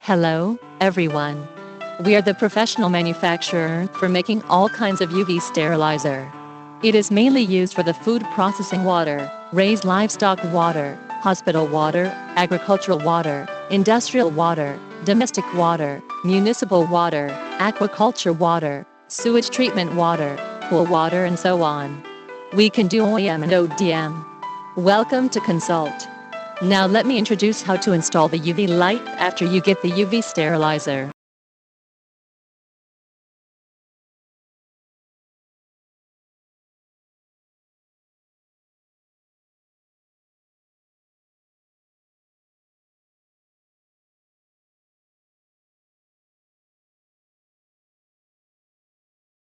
Hello, everyone. We are the professional manufacturer for making all kinds of UV sterilizer. It is mainly used for the food processing water, raised livestock water, hospital water, agricultural water, industrial water, domestic water, municipal water, aquaculture water, sewage treatment water, pool water, and so on. We can do OEM and ODM. Welcome to Consult. Now let me introduce how to install the UV light after you get the UV sterilizer.